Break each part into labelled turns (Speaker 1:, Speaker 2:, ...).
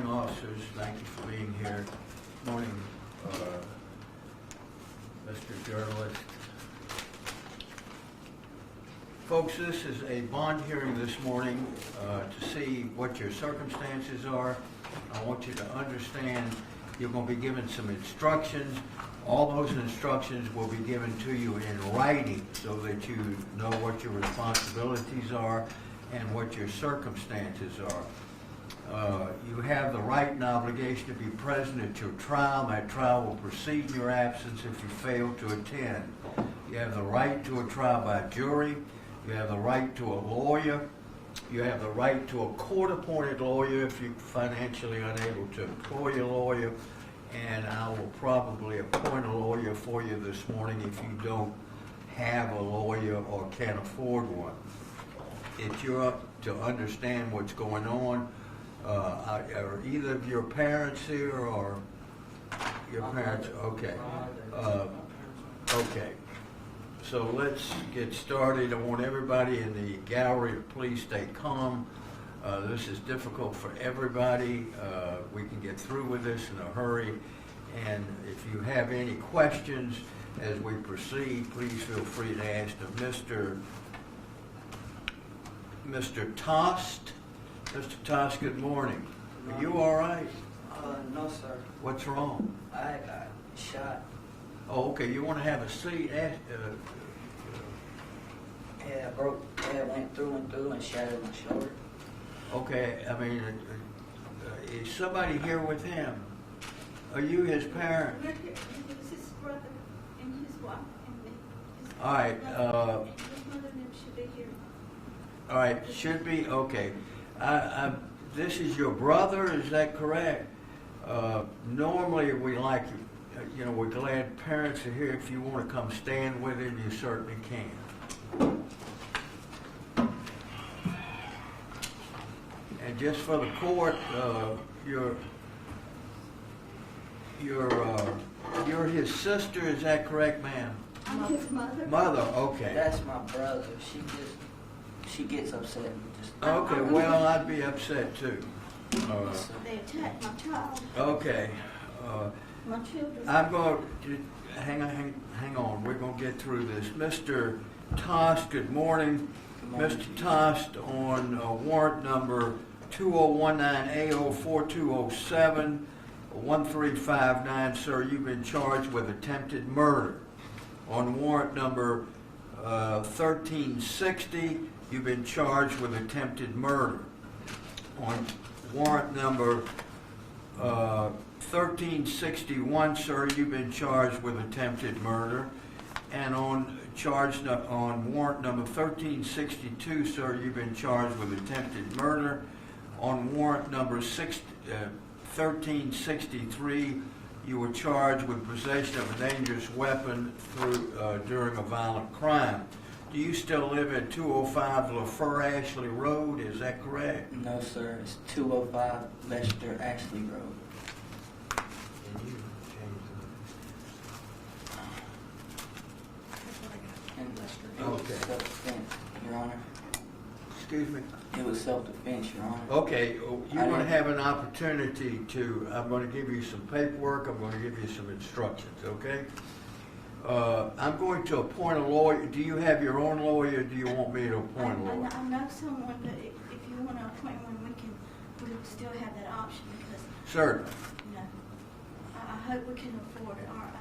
Speaker 1: Officers, thank you for being here. Morning, Mr. Journalist. Folks, this is a bond hearing this morning to see what your circumstances are. I want you to understand you're going to be given some instructions. All those instructions will be given to you in writing so that you know what your responsibilities are and what your circumstances are. You have the right and obligation to be present at your trial. That trial will proceed in your absence if you fail to attend. You have the right to a trial by jury. You have the right to a lawyer. You have the right to a court-appointed lawyer if you're financially unable to employ a lawyer. And I will probably appoint a lawyer for you this morning if you don't have a lawyer or can't afford one. It's your up to understand what's going on. Are either of your parents here or your parents? Okay. Okay. So let's get started. I want everybody in the gallery to please stay calm. This is difficult for everybody. We can get through with this in a hurry. And if you have any questions as we proceed, please feel free to ask them. Mr. Tost. Mr. Tost, good morning. Are you all right?
Speaker 2: No, sir.
Speaker 1: What's wrong?
Speaker 2: I got shot.
Speaker 1: Oh, okay. You want to have a seat?
Speaker 2: Yeah, went through and shattered my shoulder.
Speaker 1: Okay. I mean, is somebody here with him? Are you his parent?
Speaker 3: We're here. It was his brother and his wife and me.
Speaker 1: All right.
Speaker 3: His mother and them should be here.
Speaker 1: All right. Should be? Okay. This is your brother, is that correct? Normally we like, we're glad parents are here. If you want to come stand with him, you certainly can. And just for the court, you're his sister, is that correct, ma'am?
Speaker 3: I'm his mother.
Speaker 1: Mother, okay.
Speaker 2: That's my brother. She gets upset and just.
Speaker 1: Okay, well, I'd be upset too.
Speaker 3: They attacked my child.
Speaker 1: Okay.
Speaker 3: My children.
Speaker 1: I'm going to, hang on, we're going to get through this. Mr. Tost, good morning.
Speaker 2: Good morning.
Speaker 1: Mr. Tost, on warrant number 2019-AO4207, 1359, sir, you've been charged with attempted murder. On warrant number 1360, you've been charged with attempted murder. On warrant number 1361, sir, you've been charged with attempted murder. And on warrant number 1362, sir, you've been charged with attempted murder. On warrant number 1363, you were charged with possession of a dangerous weapon during a violent crime. Do you still live at 205 LaFur Ashley Road? Is that correct?
Speaker 2: No, sir. It's 205 Lester Ashley Road.
Speaker 1: Can you change
Speaker 2: In Lester. It
Speaker 1: Okay.
Speaker 2: was self-defense, Your Honor.
Speaker 1: Excuse me?
Speaker 2: It was self-defense, Your Honor.
Speaker 1: Okay, you're going to have an opportunity I'm going to give you some paperwork, I'm going to give you some instructions, okay? I'm going to appoint a lawyer. Do you have your own lawyer, or do you want me to appoint a lawyer?
Speaker 3: I know someone, but if you want to appoint one, we still have that option because,
Speaker 1: Certainly.
Speaker 3: I hope we can afford it. I'm going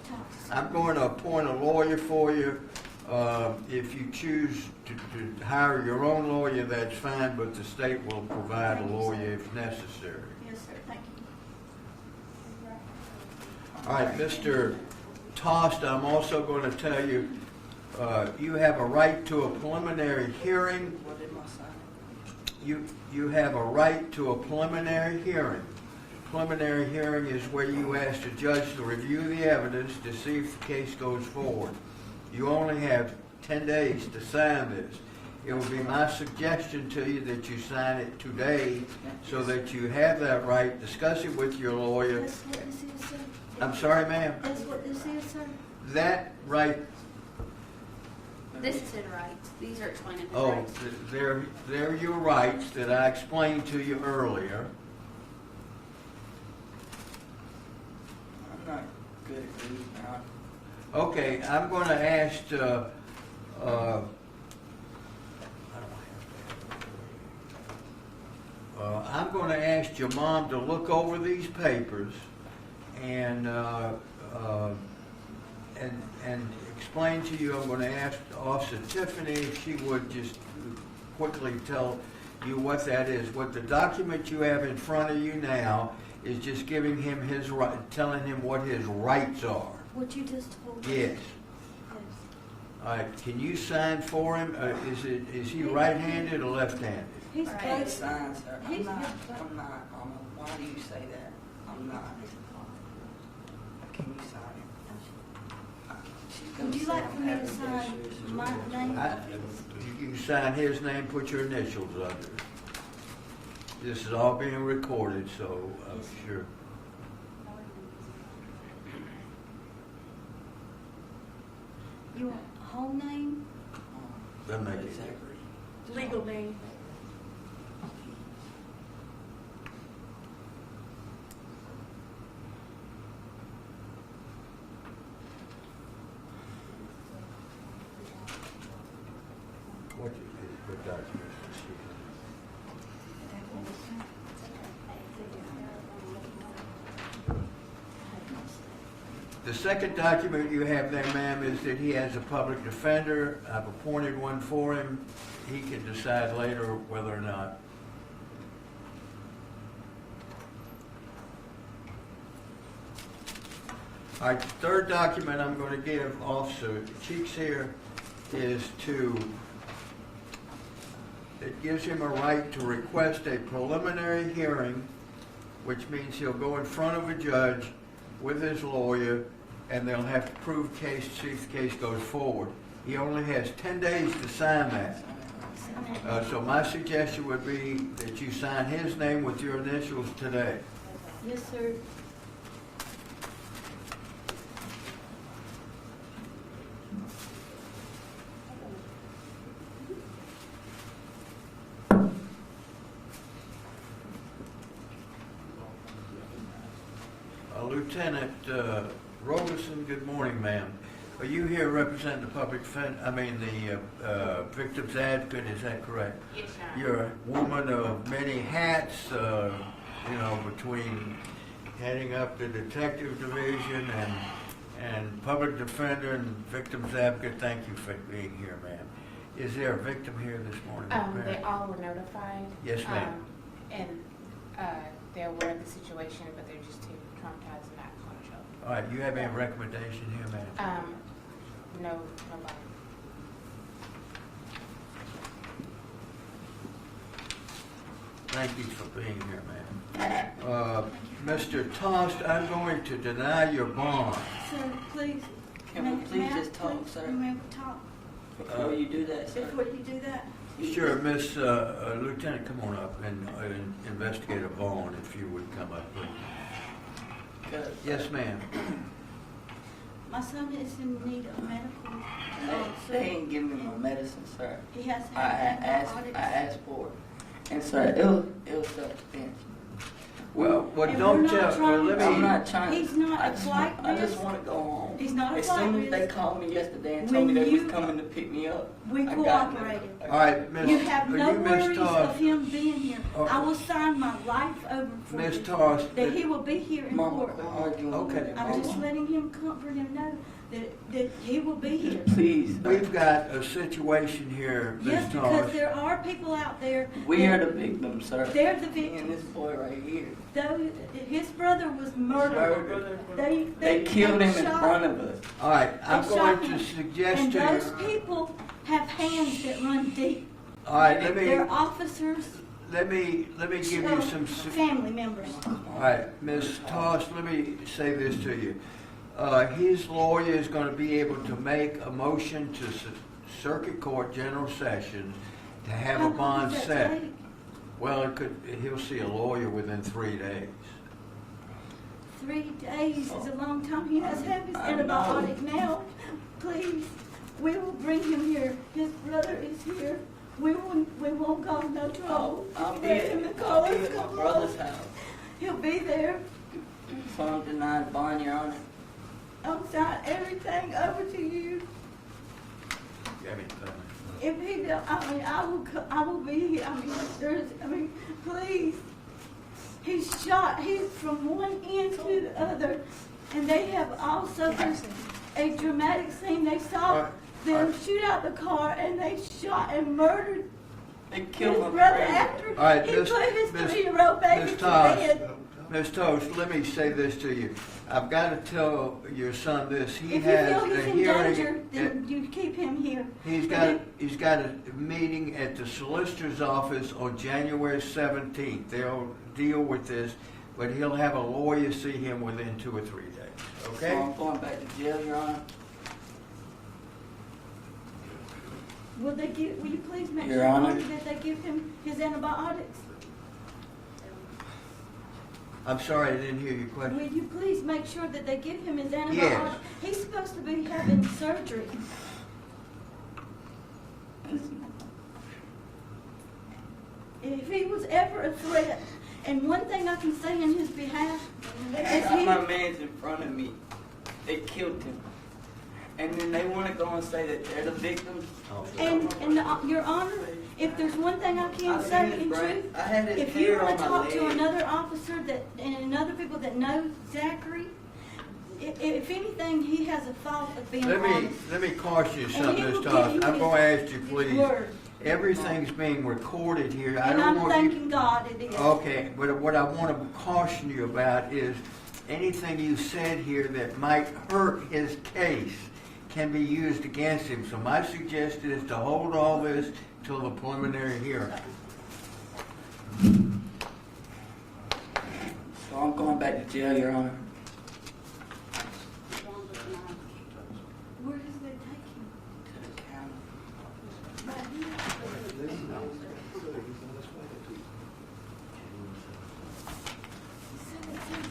Speaker 3: to talk to someone.
Speaker 1: I'm going to appoint a lawyer for you. If you choose to hire your own lawyer, that's fine, but the state will provide a lawyer if necessary.
Speaker 3: Yes, sir. Thank you.
Speaker 1: All right, Mr. Tost, I'm also going to tell you, you have a right to a preliminary hearing.
Speaker 2: What did my sign?
Speaker 1: You have a right to a preliminary hearing. Preliminary hearing is where you ask the judge to review the evidence to see if the case goes forward. You only have 10 days to sign this. It will be my suggestion to you that you sign it today so that you have that right. Discuss it with your lawyer.
Speaker 3: That's what this is, sir.
Speaker 1: I'm sorry, ma'am.
Speaker 3: That's what this is, sir.
Speaker 1: That right,
Speaker 4: This is his rights. These are explaining his
Speaker 1: Oh,
Speaker 4: rights.
Speaker 1: they're your rights that I explained to you earlier.
Speaker 2: I'm not good at reading now.
Speaker 1: Okay, I'm going to ask, I don't have I'm going to ask your mom to look over these papers and explain to you. I'm going to ask Officer Tiffany if she would just quickly tell you what that is. What the document you have in front of you now is just giving him his right, telling him what his rights are.
Speaker 3: What you just told me.
Speaker 1: Yes. All right. Can you sign for him? Is he right-handed or left-handed?
Speaker 3: He's
Speaker 4: Right.
Speaker 2: Hey,
Speaker 3: both.
Speaker 2: sign, sir. I'm
Speaker 3: He's
Speaker 2: not,
Speaker 3: got-
Speaker 2: I'm not, why do you say that? I'm not. Can you sign it? She's gonna
Speaker 3: Would you
Speaker 2: say
Speaker 3: like
Speaker 2: I'm
Speaker 3: for me to
Speaker 2: having
Speaker 3: sign
Speaker 2: issues.
Speaker 3: my name?
Speaker 1: You can sign his name, put your initials under it. This is all being recorded, so I'm
Speaker 3: Yes.
Speaker 1: sure.
Speaker 3: You want whole name?
Speaker 1: Doesn't make it.
Speaker 2: Zachary.
Speaker 3: Legal name.
Speaker 1: What documents is she? The second document you have there, ma'am, is that he has a public defender. I've appointed one for him. He can decide later whether or not. All right, the third document I'm going to give Officer Cheeks here is it gives him a right to request a preliminary hearing, which means he'll go in front of a judge with his lawyer, and they'll have to prove case, see if the case goes forward. He only has 10 days to sign that. So my suggestion would be that you sign his name with your initials today.
Speaker 3: Yes, sir.
Speaker 1: Lieutenant Robeson, good morning, ma'am. Are you here representing the public defender, the victim's advocate, is that correct?
Speaker 4: Yes, sir.
Speaker 1: You're a woman of many hats, between heading up the detective division and public defender and victim's advocate. Thank you for being here, ma'am. Is there a victim here this morning?
Speaker 5: They all were notified.
Speaker 1: Yes, ma'am.
Speaker 5: And they're aware of the situation, but they're just too traumatized and not going to show.
Speaker 1: All right, you have any recommendation here, ma'am?
Speaker 5: No, nobody.
Speaker 1: Thank you for being here, ma'am. Mr. Tost, I'm going to deny your bond.
Speaker 3: Sir, please.
Speaker 2: Can we please
Speaker 3: May I
Speaker 2: just talk,
Speaker 3: please
Speaker 2: sir?
Speaker 3: remember to talk
Speaker 2: Before you do that, sir.
Speaker 3: before you do that?
Speaker 1: Sure, Miss Lieutenant, come on up and investigate a bond if you would come up, please.
Speaker 2: Good.
Speaker 1: Yes, ma'am.
Speaker 3: My son is in need of medical.
Speaker 2: They ain't giving me my medicine, sir.
Speaker 3: He has
Speaker 2: I
Speaker 3: had
Speaker 2: asked, I asked for it. And sir, it was self-defense.
Speaker 1: Well,
Speaker 3: And
Speaker 1: don't
Speaker 3: we're not
Speaker 1: tell,
Speaker 3: trying
Speaker 1: let
Speaker 3: to-
Speaker 2: I'm
Speaker 1: me,
Speaker 2: not trying.
Speaker 3: He's not
Speaker 2: I
Speaker 3: a
Speaker 2: just
Speaker 3: flight
Speaker 2: want, I just
Speaker 3: risk.
Speaker 2: want to go home.
Speaker 3: He's not a
Speaker 2: As
Speaker 3: flight
Speaker 2: soon as they
Speaker 3: risk.
Speaker 2: called me yesterday and
Speaker 3: When
Speaker 2: told me they
Speaker 3: you-
Speaker 2: was coming to pick me up,
Speaker 3: We
Speaker 2: I got
Speaker 3: cooperated.
Speaker 1: all right, Miss,
Speaker 3: You have
Speaker 1: are
Speaker 3: no
Speaker 1: you Miss
Speaker 3: worries of
Speaker 1: Tost?
Speaker 3: him being here.
Speaker 1: Oh.
Speaker 3: I will sign my life over for
Speaker 1: Miss
Speaker 3: you.
Speaker 1: Tost,
Speaker 3: That he will be here in
Speaker 2: Mama,
Speaker 3: court.
Speaker 2: quit arguing
Speaker 1: Okay.
Speaker 2: with me,
Speaker 3: I'm just
Speaker 2: Mama.
Speaker 3: letting him comfort him know that he will be here.
Speaker 2: Please.
Speaker 1: we've got a situation here,
Speaker 3: Yes,
Speaker 1: Miss
Speaker 3: because
Speaker 1: Tost.
Speaker 3: there are people out there.
Speaker 2: We are
Speaker 3: that-
Speaker 2: the victims, sir.
Speaker 3: They're the
Speaker 2: Me and this
Speaker 3: victims.
Speaker 2: boy right here.
Speaker 3: Though his brother was murdered.
Speaker 2: Murdered.
Speaker 3: They
Speaker 2: killed him in
Speaker 3: shot-
Speaker 2: front of us.
Speaker 1: All right, I'm
Speaker 3: they
Speaker 1: going
Speaker 3: shot
Speaker 1: to
Speaker 3: him.
Speaker 1: suggest
Speaker 3: And
Speaker 1: to
Speaker 3: those
Speaker 1: you,
Speaker 3: people have hands that run deep.
Speaker 1: all right, let me
Speaker 3: They're officers,
Speaker 1: give you some,
Speaker 3: family members.
Speaker 1: all right, Miss Tost, let me say this to you. His lawyer is going to be able to make a motion to Circuit Court General Sessions to have
Speaker 3: How
Speaker 1: a
Speaker 3: long
Speaker 1: bond
Speaker 3: does that
Speaker 1: set.
Speaker 3: take?
Speaker 1: Well, he'll see a lawyer within 3 days.
Speaker 3: 3 days is a long time. He has to have his
Speaker 2: I know.
Speaker 3: antibiotic now. Please. We will bring him here. His brother is here. We won't cause no trouble.
Speaker 2: I'll be
Speaker 3: Let him
Speaker 2: at
Speaker 3: call
Speaker 2: my
Speaker 3: us, come
Speaker 2: brother's
Speaker 3: on.
Speaker 2: house.
Speaker 3: He'll be there.
Speaker 2: So I'm denying bond, Your Honor.
Speaker 3: I'll sign everything over to you.
Speaker 1: I mean,
Speaker 3: If he don't, I will be here. Please. He's shot. He's from one end to the other. And they have also, there's a dramatic scene. They saw them shoot out the car and they shot and murdered
Speaker 2: They
Speaker 3: his
Speaker 2: killed my
Speaker 3: brother
Speaker 2: friend.
Speaker 3: after
Speaker 1: All right,
Speaker 3: he
Speaker 1: Miss-
Speaker 3: put his
Speaker 1: Miss-
Speaker 3: 3-year-old baby
Speaker 1: Miss
Speaker 3: to
Speaker 1: Tost.
Speaker 3: bed.
Speaker 1: Ms. Tost, let me say this to you. I've got to tell your son this. He
Speaker 3: If you
Speaker 1: has
Speaker 3: feel he's
Speaker 1: a
Speaker 3: in danger,
Speaker 1: hearing.
Speaker 3: then you keep him here.
Speaker 1: He's got a meeting at the solicitor's office on January 17th. They'll deal with this, but he'll have a lawyer see him within 2 or 3 days.
Speaker 2: So
Speaker 1: Okay?
Speaker 2: I'm going back to jail, Your Honor.
Speaker 3: Will you please make
Speaker 2: Your
Speaker 3: sure
Speaker 2: Honor.
Speaker 3: that they give him his antibiotics?
Speaker 1: I'm sorry, I didn't hear your question.
Speaker 3: Will you please make sure that they give him his antibiotics?
Speaker 1: Yes.
Speaker 3: He's supposed to be having surgery. If he was ever a threat, and one thing I can say in his behalf
Speaker 2: They
Speaker 3: is
Speaker 2: shot my
Speaker 3: he,
Speaker 2: man's in front of me. They killed him. And then they want to go and say that they're the victims.
Speaker 3: Your Honor, if there's one thing I can
Speaker 2: I
Speaker 3: say
Speaker 2: seen his
Speaker 3: in
Speaker 2: brain.
Speaker 3: truth,
Speaker 2: I had his
Speaker 3: if you
Speaker 2: hair
Speaker 3: want
Speaker 2: on
Speaker 3: to
Speaker 2: my
Speaker 3: talk to
Speaker 2: leg.
Speaker 3: another officer and other people that know Zachary, if anything, he has a fault of being honest.
Speaker 1: Let me caution you
Speaker 3: And
Speaker 1: something,
Speaker 3: he
Speaker 1: Ms.
Speaker 3: will give
Speaker 1: Tost.
Speaker 3: you
Speaker 1: I'm
Speaker 3: his-
Speaker 1: going to ask you,
Speaker 3: his
Speaker 1: please.
Speaker 3: word.
Speaker 1: Everything's being recorded here. I
Speaker 3: And
Speaker 1: don't
Speaker 3: I'm
Speaker 1: want you.
Speaker 3: thanking God it is.
Speaker 1: Okay, but what I want to caution you about is anything you said here that might hurt his case can be used against him. So my suggestion is to hold all this till the preliminary hearing.
Speaker 2: So I'm going back to jail, Your Honor.
Speaker 3: Where does they take him?
Speaker 2: To the county.
Speaker 3: Right here? He said it's in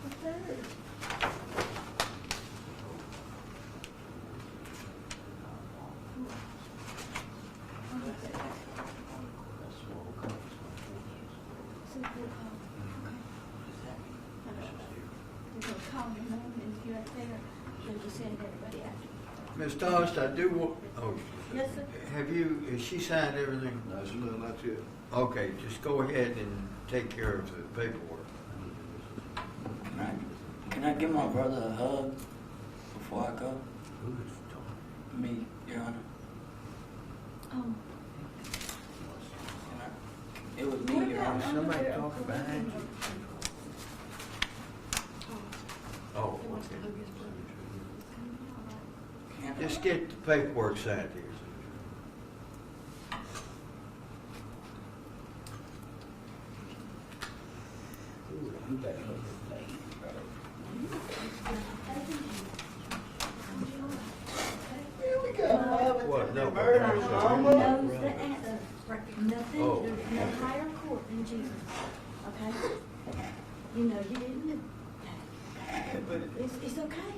Speaker 3: the third. So we'll call. Okay. They're gonna call him and he's right there. They'll just send everybody after.
Speaker 1: Ms. Tost, I do want,
Speaker 3: Yes, sir.
Speaker 1: has she signed everything?
Speaker 6: No, it's not yet.
Speaker 1: Okay, just go ahead and take care of the paperwork.
Speaker 2: Can I give my brother a hug before I go?
Speaker 1: Who is talking?
Speaker 2: Me, Your Honor.
Speaker 3: Oh.
Speaker 2: Can I? It was
Speaker 3: What
Speaker 2: me, Your
Speaker 3: about
Speaker 2: Honor.
Speaker 1: Somebody
Speaker 3: under
Speaker 1: talking behind you? Oh, okay.
Speaker 2: Can I?
Speaker 1: Just get the paperwork signed here.
Speaker 6: You better look at me.
Speaker 1: What, no?
Speaker 3: Knows the answer. Nothing,
Speaker 1: Oh.
Speaker 3: there's no higher court than Jesus, okay? You know, you didn't know.
Speaker 2: But
Speaker 3: It's okay.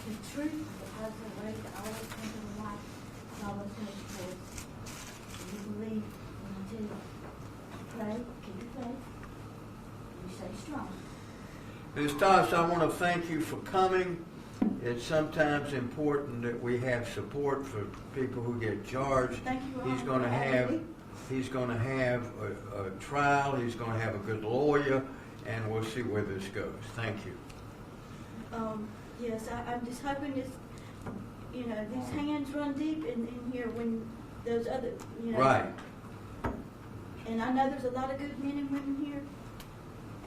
Speaker 3: The truth, because the way that always comes in the light, is always going to choice. You believe when I tell you, pray, keep your faith, and you stay strong.
Speaker 1: Ms. Tost, I want to thank you for coming. It's sometimes important that we have support for people who get charged.
Speaker 3: Thank you all
Speaker 1: He's going to
Speaker 3: for having
Speaker 1: have,
Speaker 3: me.
Speaker 1: he's going to have a trial, he's going to have a good lawyer, and we'll see where this goes. Thank you.
Speaker 3: Yes, I'm just hoping this, you know, these hands run deep in here when those other, you know.
Speaker 1: Right.
Speaker 3: And I know there's a lot of good men and women here,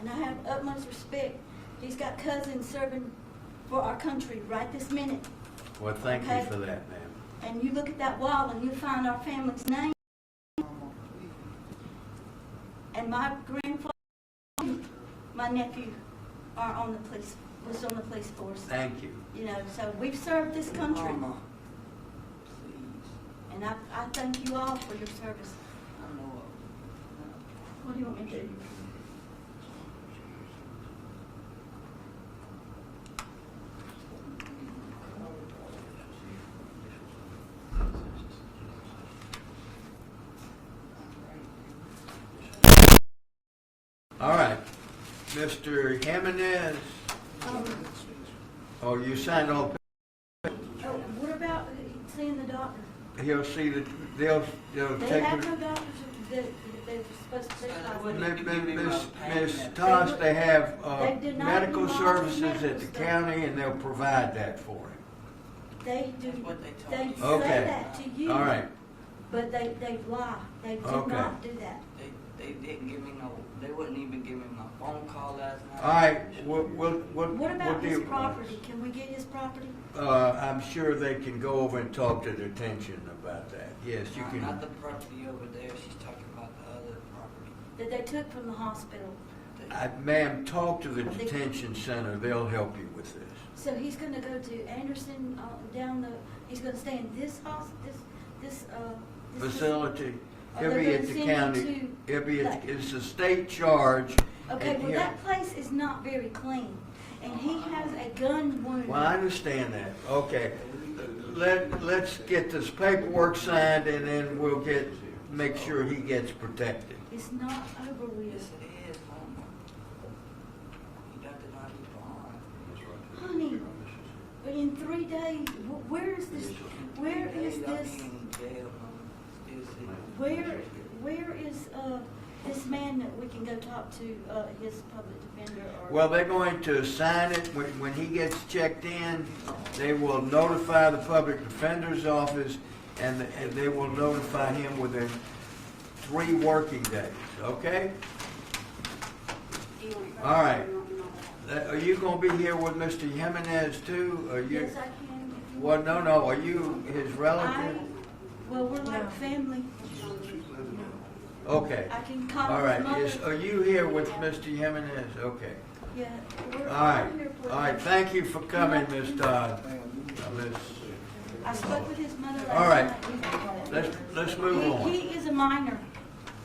Speaker 3: and I have utmost respect. He's got cousins serving for our country right this minute.
Speaker 1: Well, thank you
Speaker 3: Okay.
Speaker 1: for that, ma'am.
Speaker 3: And you look at that wall and you'll find our family's name. And my grandfather, my nephew are on the police, was on the police force.
Speaker 1: Thank you.
Speaker 3: You know, so we've served this country.
Speaker 2: Mama, please.
Speaker 3: And I thank you all for your service.
Speaker 2: I know.
Speaker 3: What do you want me to do?
Speaker 1: All right. Mr. Jimenez, oh, you signed all,
Speaker 3: Oh, what about seeing the doctor?
Speaker 1: he'll see that, they'll
Speaker 3: They
Speaker 1: take
Speaker 3: have
Speaker 1: it.
Speaker 3: no doctors that they're supposed to see.
Speaker 1: Miss Tost, they have
Speaker 3: They did not
Speaker 1: medical
Speaker 3: do all the
Speaker 1: services
Speaker 3: medical
Speaker 1: at the
Speaker 3: stuff.
Speaker 1: county, and they'll provide that for him.
Speaker 3: They do,
Speaker 2: That's what they told
Speaker 3: they
Speaker 2: me.
Speaker 3: say
Speaker 1: Okay.
Speaker 3: that to you.
Speaker 1: All right.
Speaker 3: But they lie. They do
Speaker 1: Okay.
Speaker 3: not do that.
Speaker 2: They didn't give me no, they wouldn't even give me my phone call last night.
Speaker 1: All right, we'll
Speaker 3: What about his
Speaker 1: deal-
Speaker 3: property? Can we get his property?
Speaker 1: I'm sure they can go over and talk to detention about that. Yes, you can.
Speaker 2: Not the property over there, she's talking about the other property.
Speaker 3: That they took from the hospital.
Speaker 1: Ma'am, talk to the detention center. They'll help you with this.
Speaker 3: So he's gonna go to Anderson, he's gonna stay in this this
Speaker 1: Facility.
Speaker 3: Are
Speaker 1: He'll
Speaker 3: they
Speaker 1: be
Speaker 3: gonna
Speaker 1: at the
Speaker 3: send you
Speaker 1: county.
Speaker 3: to,
Speaker 1: He'll be
Speaker 3: like-
Speaker 1: it's a state charge.
Speaker 3: Okay,
Speaker 1: and
Speaker 3: well,
Speaker 1: he'll-
Speaker 3: that place is not very clean, and he has a gun wound.
Speaker 1: Well, I understand that. Okay. Let's get this paperwork signed, and then we'll make sure he gets protected.
Speaker 3: It's not over
Speaker 2: Yes,
Speaker 3: with.
Speaker 2: it is, Mama. You got to not be blind.
Speaker 3: Honey, but in 3 days, where is this, where is this, where is, this man that we can go talk to, his public defender or?
Speaker 1: Well, they're going to sign it when he gets checked in. They will notify the public defender's office, and they will notify him within 3 working days. Okay? All right. Are you going to be here with Mr. Jimenez too? Are you?
Speaker 3: Yes, I can. if you
Speaker 1: Well,
Speaker 3: want.
Speaker 1: no. Are you his relative?
Speaker 3: Well, we're like family.
Speaker 1: Okay.
Speaker 3: I can call
Speaker 1: All
Speaker 3: his
Speaker 1: right.
Speaker 3: mother.
Speaker 1: Are you here with Mr. Jimenez? Okay.
Speaker 3: Yeah. we're
Speaker 1: All right.
Speaker 3: here for
Speaker 1: All right.
Speaker 3: him.
Speaker 1: Thank you for coming, Miss Todd. Miss.
Speaker 3: I spoke with his mother last
Speaker 1: All right.
Speaker 3: night.
Speaker 1: Let's move on.
Speaker 3: He is a minor.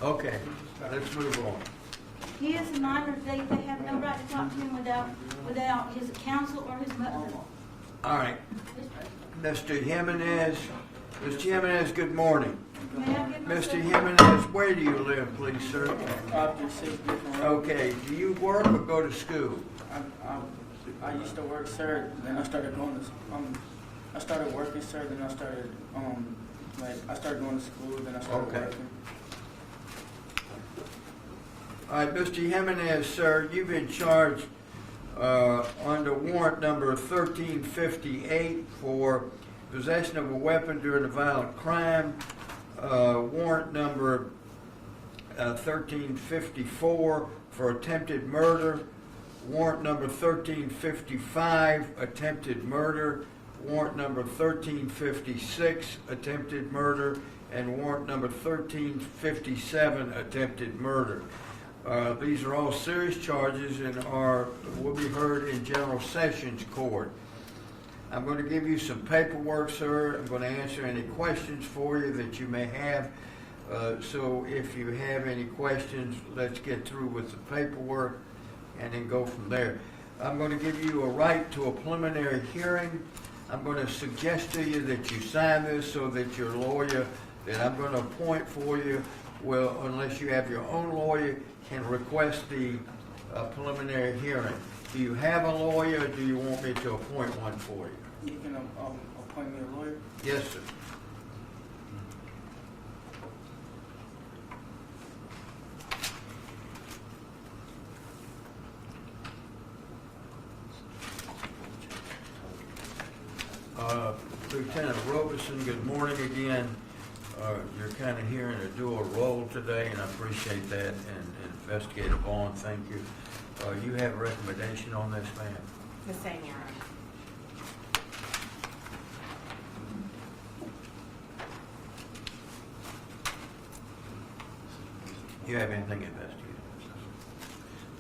Speaker 1: Okay. Let's move on.
Speaker 3: He is a minor. They have no right to talk to him without his counsel or his mother.
Speaker 1: All right. Mr. Jimenez. Mr. Jimenez, good morning.
Speaker 3: May I get my
Speaker 1: Mr.
Speaker 3: stuff?
Speaker 1: Jimenez, where do you live, please, sir?
Speaker 7: After 6 different
Speaker 1: Okay. Do you work or go to school?
Speaker 7: I used to work, sir. Then I started going to I started working, sir. Then I started I started going to school. Then I started
Speaker 1: Okay.
Speaker 7: working.
Speaker 1: All right, Mr. Jimenez, sir, you've been charged under warrant number 1358 for possession of a weapon during a violent crime, warrant number 1354 for attempted murder, warrant number 1355 attempted murder, warrant number 1356 attempted murder, and warrant number 1357 attempted murder. These are all serious charges and will be heard in General Sessions Court. I'm going to give you some paperwork, sir. I'm going to answer any questions for you that you may have. So if you have any questions, let's get through with the paperwork and then go from there. I'm going to give you a right to a preliminary hearing. I'm going to suggest to you that you sign this so that your lawyer that I'm going to appoint for you will, unless you have your own lawyer, can request the preliminary hearing. Do you have a lawyer, or do you want me to appoint one for you?
Speaker 7: You can appoint me a lawyer.
Speaker 1: Yes, sir. Lieutenant Robeson, good morning again. You're kind of here in a dual role today, and I appreciate that. And Investigator Vaughn, thank you. You have a recommendation on this, ma'am?
Speaker 5: The same, Your Honor.
Speaker 1: You have anything investigated?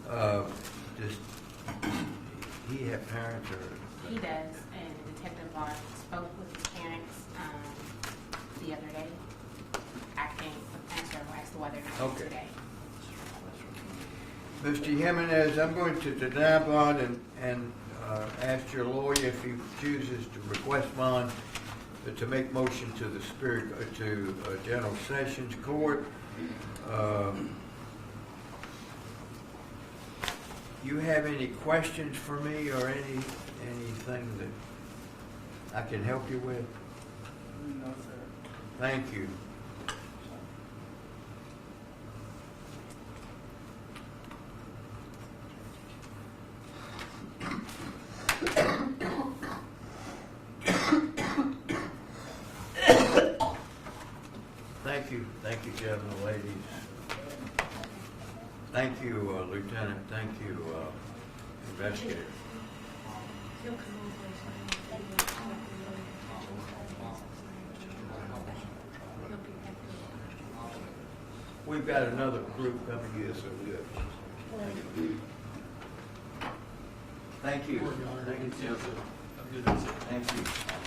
Speaker 1: Does he have parents or?
Speaker 5: He does, and Detective Vaughn spoke with his parents the other day. I can't answer as to whether or not
Speaker 1: Okay.
Speaker 5: today.
Speaker 1: Mr. Jimenez, I'm going to deny bond and ask your lawyer if he chooses to request bond to make motion to the General Sessions Court. You have any questions for me or anything that I can help you with?
Speaker 7: No, sir.
Speaker 1: Thank you. Thank you, gentlemen, ladies. Thank you, Lieutenant. Thank you, investigator.
Speaker 3: He'll come over and sign it.
Speaker 1: We've got another group coming in.
Speaker 6: Yes, sir, we got.
Speaker 1: Thank you. Thank you. Thank you.